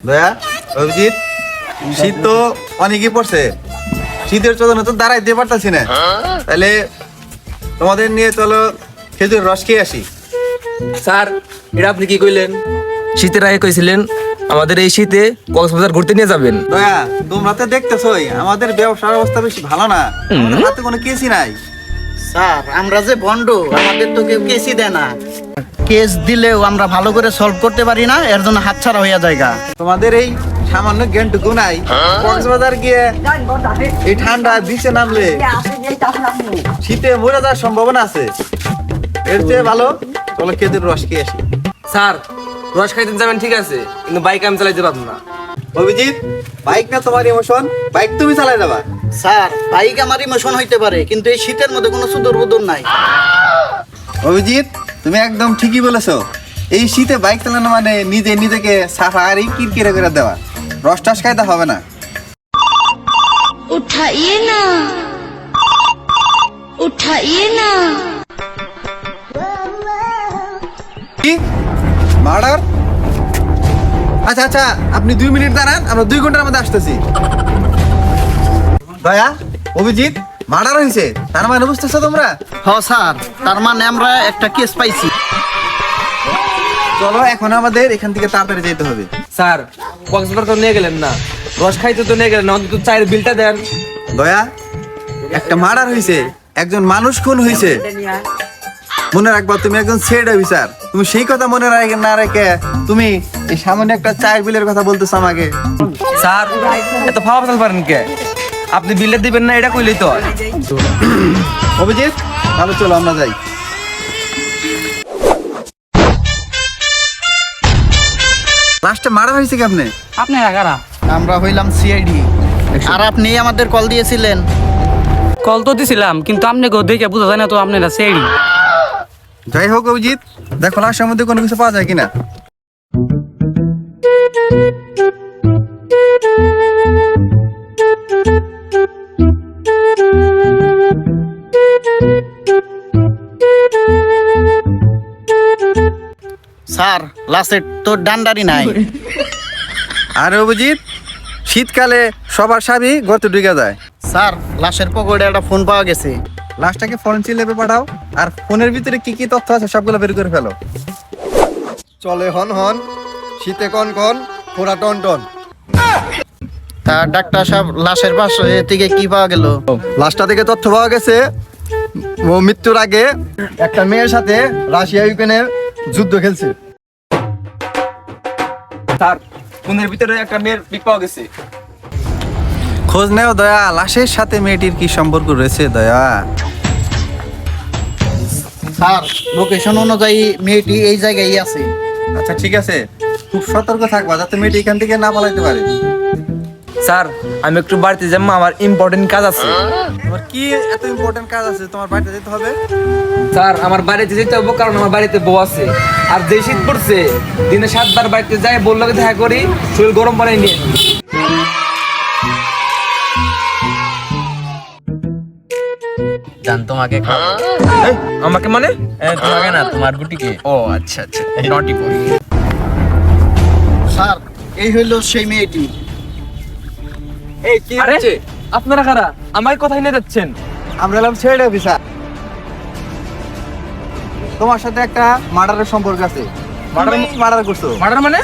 দয়া, অভিজিৎ, শীত তো অনেকই পড়ছে, শীতের চোদনে তো দাঁড়াইতে পারতাছি না, তাহলে তোমাদের নিয়ে চলো খেজুরের রস খেয়ে আসি। স্যার, এটা আপনি কি কইলেন? শীতের আগে কইছিলেন আমাদের এই শীতে কক্সবাজার ঘুরতে নিয়ে যাবেন। দয়া, তোমরা তো দেখতেছই আমাদের ব্যবসার অবস্থা বেশি ভালো না, আমাদের হাতে কোনো কেসই নাই। স্যার, আমরা যে ভন্ড, আমাদের তো কেউ কেসই দেয় না। কেস দিলেও আমরা ভালো করে সলভ করতে পারি না, এর জন্য হাতছাড়া হইয়া জায়গা। তোমাদের এই সামান্য জ্ঞানটুকু নাই, কক্সবাজার গিয়ে এই ঠান্ডা বিচে নামলে শীতে মরে যাওয়ার সম্ভাবনা আছে। এর চেয়ে ভালো চলো খেজুর রস খেয়ে আসি। স্যার, রস খাইতে যাবেন ঠিক আছে, কিন্তু বাইক আমি চালাইতে পারবো না। অভিজিৎ, বাইক না তোমার ইমোশন, বাইক তুমি চালাই যাবা। স্যার, বাইক আমার ইমোশন হইতে পারে, কিন্তু এই শীতের মধ্যে কোনো সুদূর বুদুর নাই। অভিজিৎ, তুমি একদম ঠিকই বলেছো, এই শীতে বাইক চালানো মানে নিজেকে সাফারি কিরকিরে করে দেওয়া, রস টস খাইতে হবে না। उठाइए ना उठाइए ना কি মার্ডার? আচ্ছা আচ্ছা, আপনি 2 মিনিট দাঁড়ান, আমরা 2 ঘন্টার মধ্যে আসতেছি। দয়া, অভিজিৎ, মার্ডার হয়েছে, তার মানে বুঝতেছো তোমরা? হ স্যার, তার মানে আমরা একটা কেস পাইছি। চলো এখন আমাদের এখান থেকে তাড়াতাড়ি যেতে হবে। স্যার, কক্সবাজার তো নিয়ে গেলেন না, রস খাইতে তো নিয়ে গেলেন না, অন্তত চায়ের বিলটা দেন। দয়া, একটা মার্ডার হয়েছে, একজন মানুষ খুন হয়েছে, মনে রাখবা তুমি একজন সেড অফিসার, তুমি সেই কথা মনে রাখে না রেখে তুমি এই সামান্য একটা চায়ের বিলের কথা বলতেছো আমাকে। স্যার, এত ফাওয়া ফেল পারেন কে? আপনি বিলটা দিবেন না এটা কইলেই তো হয়। অভিজিৎ, তাহলে চলো আমরা যাই। লাস্টে মার্ডার হয়েছে কি আপনি? আপনারা কারা? আমরা হইলাম সিআইডি, আর আপনি আমাদের কল দিয়েছিলেন। কল তো দিছিলাম, কিন্তু আপনি গো দেখে বুঝা যায় না তো আপনারা সেড়ি। যাই হোক অভিজিৎ, দেখো লাস্টের মধ্যে কোনো কিছু পাওয়া যায় কিনা। স্যার, লাস্টের তো ডান্ডারি নাই। আর অভিজিৎ, শীতকালে সবার স্বামী গর্তে ঢুকে যায়। স্যার, লাশের পকেটে একটা ফোন পাওয়া গেছে। লাশটাকে ফরেনসিক ল্যাবে পাঠাও, আর ফোনের ভিতরে কি কি তথ্য আছে সবগুলো বের করে ফেলো। চলে হন হন, শীতে কন কন, পুরা টন টন। তা ডাক্তার সাহেব, লাশের পাশে থেকে কি পাওয়া গেল? লাস্টটা থেকে তথ্য পাওয়া গেছে, ও মৃত্যুর আগে একটা মেয়ের সাথে রাশিয়া ইউক্রেনের যুদ্ধ খেলছে। স্যার, ফোনের ভিতরে একটা মেয়ের পিক পাওয়া গেছে। খোঁজ নেও দয়া, লাশের সাথে মেয়েটির কি সম্পর্ক রয়েছে দয়া? স্যার, লোকেশন অনুযায়ী মেয়েটি এই জায়গায় আছে। আচ্ছা ঠিক আছে, খুব সতর্ক থাকবা যাতে মেয়েটি এখান থেকে না পালাইতে পারে। স্যার, আমি একটু বাড়িতে যাবো, আমার ইম্পর্টেন্ট কাজ আছে। তোমার কি এত ইম্পর্টেন্ট কাজ আছে তোমার বাড়িতে যেতে হবে? স্যার, আমার বাড়িতে যেতে হবে, কারণ আমার বাড়িতে বউ আছে, আর যে শীত পড়ছে দিনে 7 বার বাড়িতে যাই, বললো দেখা করি, শরীর গরম বানাই নিয়ে। জান তোমাকে এই, আমাকে মানে? তোমাকে না, তোমার গুটিকে। ও আচ্ছা আচ্ছা, নটি বয়। স্যার, এই হইল সেই মেয়েটি। এই কি হচ্ছে? আপনারা কারা? আমাকে কোথায় নিয়ে যাচ্ছেন? আমরা এলাম সেড অফিসার, তোমার সাথে একটা মার্ডারের সম্পর্ক আছে। মার্ডার করছো? মার্ডার মানে?